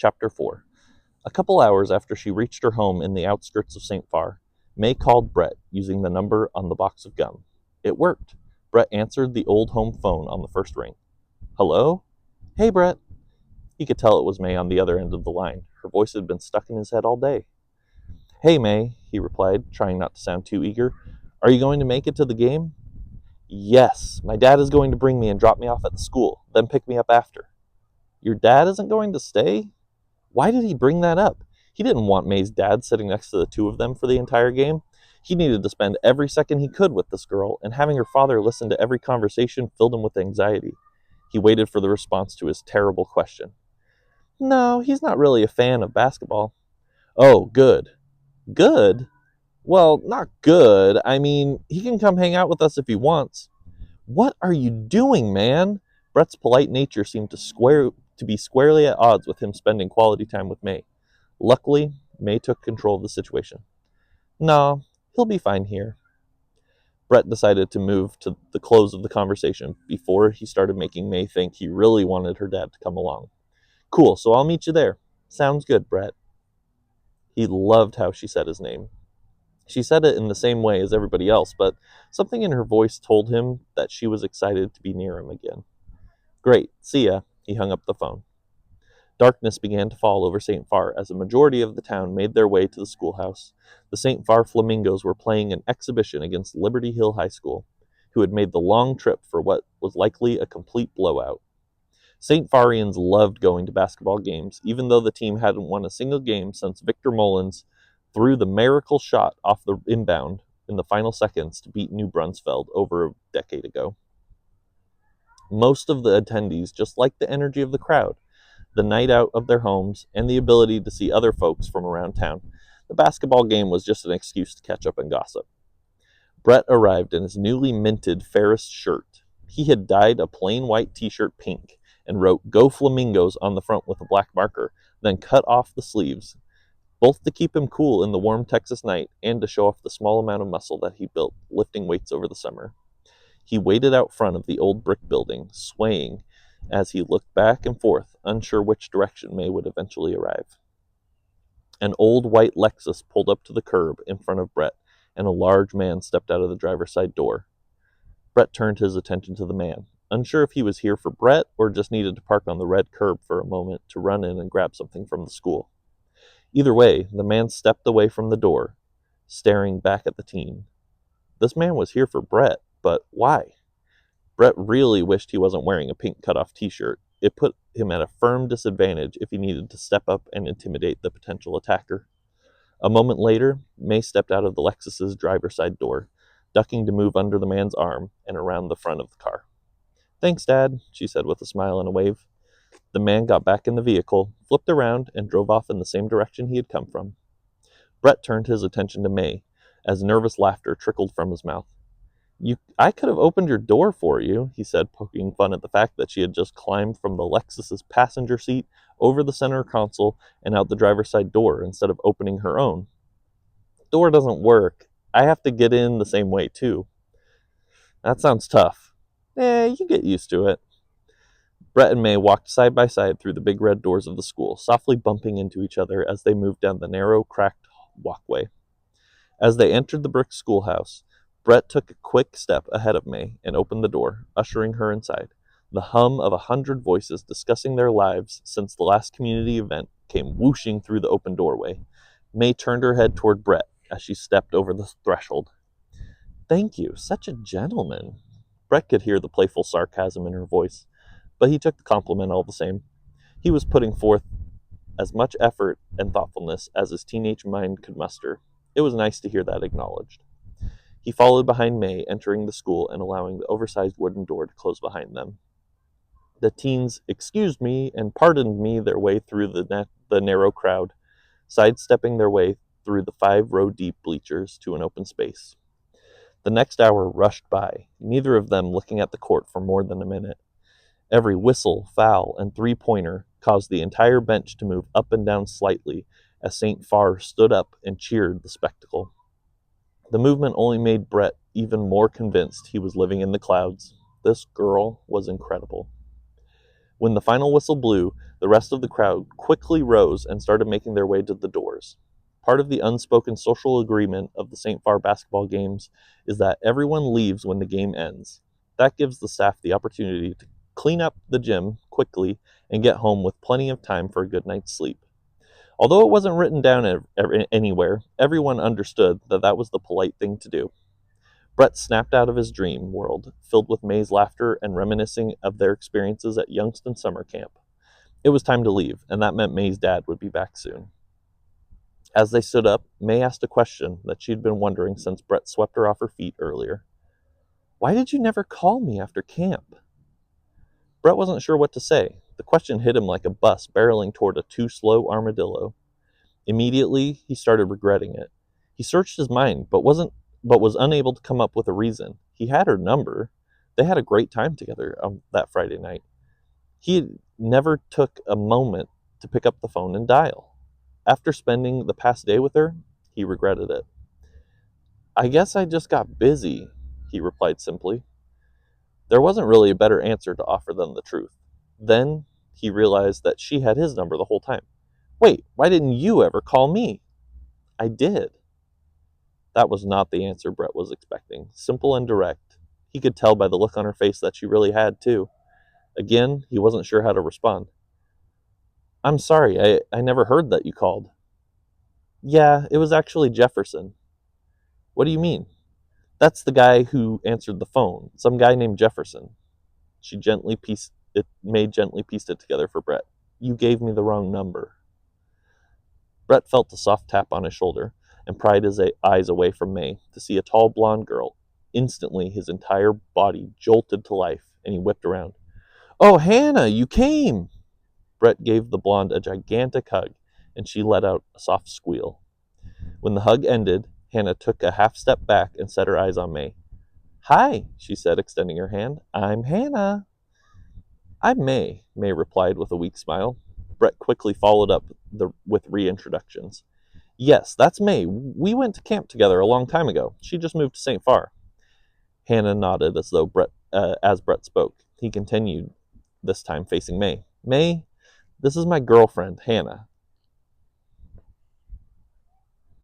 Chapter 4. A couple hours after she reached her home in the outskirts of St. Farr, May called Brett using the number on the box of gum. It worked. Brett answered the old home phone on the first ring. Hello? Hey, Brett. He could tell it was May on the other end of the line. Her voice had been stuck in his head all day. Hey, May, he replied, trying not to sound too eager. Are you going to make it to the game? Yes. My dad is going to bring me and drop me off at the school, then pick me up after. Your dad isn't going to stay? Why did he bring that up? He didn't want May's dad sitting next to the two of them for the entire game. He needed to spend every second he could with this girl, and having her father listen to every conversation filled him with anxiety. He waited for the response to his terrible question. No, he's not really a fan of basketball. Oh, good. Good? Well, not good. I mean, he can come hang out with us if he wants. What are you doing, man? Brett's polite nature seemed to be squarely at odds with him spending quality time with May. Luckily, May took control of the situation. No, he'll be fine here. Brett decided to move to the close of the conversation before he started making May think he really wanted her dad to come along. Cool, so I'll meet you there. Sounds good, Brett. He loved how she said his name. She said it in the same way as everybody else, but something in her voice told him that she was excited to be near him again. Great, see ya. He hung up the phone. Darkness began to fall over St. Farr as a majority of the town made their way to the schoolhouse. The St. Farr Flamingos were playing an exhibition against Liberty Hill High School, who had made the long trip for what was likely a complete blowout. St. Farrians loved going to basketball games, even though the team hadn't won a single game since Victor Mullins threw the miracle shot off the inbound in the final seconds to beat New Brunsfeld over a decade ago. Most of the attendees just liked the energy of the crowd, the night out of their homes, and the ability to see other folks from around town. The basketball game was just an excuse to catch up and gossip. Brett arrived in his newly minted Ferris shirt. He had dyed a plain white t-shirt pink and wrote "Go Flamingos" on the front with a black marker, then cut off the sleeves, both to keep him cool in the warm Texas night and to show off the small amount of muscle that he built lifting weights over the summer. He waited out front of the old brick building, swaying as he looked back and forth, unsure which direction May would eventually arrive. An old white Lexus pulled up to the curb in front of Brett, and a large man stepped out of the driver's side door. Brett turned his attention to the man, unsure if he was here for Brett or just needed to park on the red curb for a moment to run in and grab something from the school. Either way, the man stepped away from the door, staring back at the teen. This man was here for Brett, but why? Brett really wished he wasn't wearing a pink cutoff t-shirt. It put him at a firm disadvantage if he needed to step up and intimidate the potential attacker. A moment later, May stepped out of the Lexus's driver's side door, ducking to move under the man's arm and around the front of the car. Thanks, Dad, she said with a smile and a wave. The man got back in the vehicle, flipped around, and drove off in the same direction he had come from. Brett turned his attention to May, as nervous laughter trickled from his mouth. I could have opened your door for you, he said, poking fun at the fact that she had just climbed from the Lexus's passenger seat over the center console and out the driver's side door instead of opening her own. Door doesn't work. I have to get in the same way, too. That sounds tough. You get used to it. Brett and May walked side by side through the big red doors of the school, softly bumping into each other as they moved down the narrow, cracked walkway. As they entered the brick schoolhouse, Brett took a quick step ahead of May and opened the door, ushering her inside. The hum of 100 voices discussing their lives since the last community event came whooshing through the open doorway. May turned her head toward Brett as she stepped over the threshold. Thank you, such a gentleman. Brett could hear the playful sarcasm in her voice, but he took the compliment all the same. He was putting forth as much effort and thoughtfulness as his teenage mind could muster. It was nice to hear that acknowledged. He followed behind May, entering the school and allowing the oversized wooden door to close behind them. The teens excused me and pardoned me their way through the narrow crowd, sidestepping their way through the 5-row-deep bleachers to an open space. The next hour rushed by, neither of them looking at the court for more than a minute. Every whistle, foul, and three-pointer caused the entire bench to move up and down slightly as St. Farr stood up and cheered the spectacle. The movement only made Brett even more convinced he was living in the clouds. This girl was incredible. When the final whistle blew, the rest of the crowd quickly rose and started making their way to the doors. Part of the unspoken social agreement of the St. Farr basketball games is that everyone leaves when the game ends. That gives the staff the opportunity to clean up the gym quickly and get home with plenty of time for a good night's sleep. Although it wasn't written down anywhere, everyone understood that that was the polite thing to do. Brett snapped out of his dream world, filled with May's laughter and reminiscing of their experiences at Youngston summer camp. It was time to leave, and that meant May's dad would be back soon. As they stood up, May asked a question that she'd been wondering since Brett swept her off her feet earlier. "Why did you never call me after camp?" Brett wasn't sure what to say. The question hit him like a bus barreling toward a too-slow armadillo. Immediately, he started regretting it. He searched his mind, but was unable to come up with a reason. He had her number. They had a great time together on that Friday night. He never took a moment to pick up the phone and dial. After spending the past day with her, he regretted it. "I guess I just got busy," he replied simply. There wasn't really a better answer to offer than the truth. Then he realized that she had his number the whole time. "Wait, why didn't you ever call me?" "I did." That was not the answer Brett was expecting. Simple and direct. He could tell by the look on her face that she really had, too. Again, he wasn't sure how to respond. "I'm sorry, I never heard that you called." "Yeah, it was actually Jefferson." "What do you mean?" "That's the guy who answered the phone. Some guy named Jefferson." May gently pieced it together for Brett. "You gave me the wrong number." Brett felt a soft tap on his shoulder and pried his eyes away from May to see a tall blonde girl. Instantly, his entire body jolted to life, and he whipped around. "Oh, Hannah, you came!" Brett gave the blonde a gigantic hug, and she let out a soft squeal. When the hug ended, Hannah took a half step back and set her eyes on May. "Hi," she said, extending her hand. "I'm Hannah." "I'm May," May replied with a weak smile. Brett quickly followed up with reintroductions. "Yes, that's May. We went to camp together a long time ago. She just moved to St. Farr." Hannah nodded as Brett spoke. He continued, this time facing May. "May, this is my girlfriend, Hannah.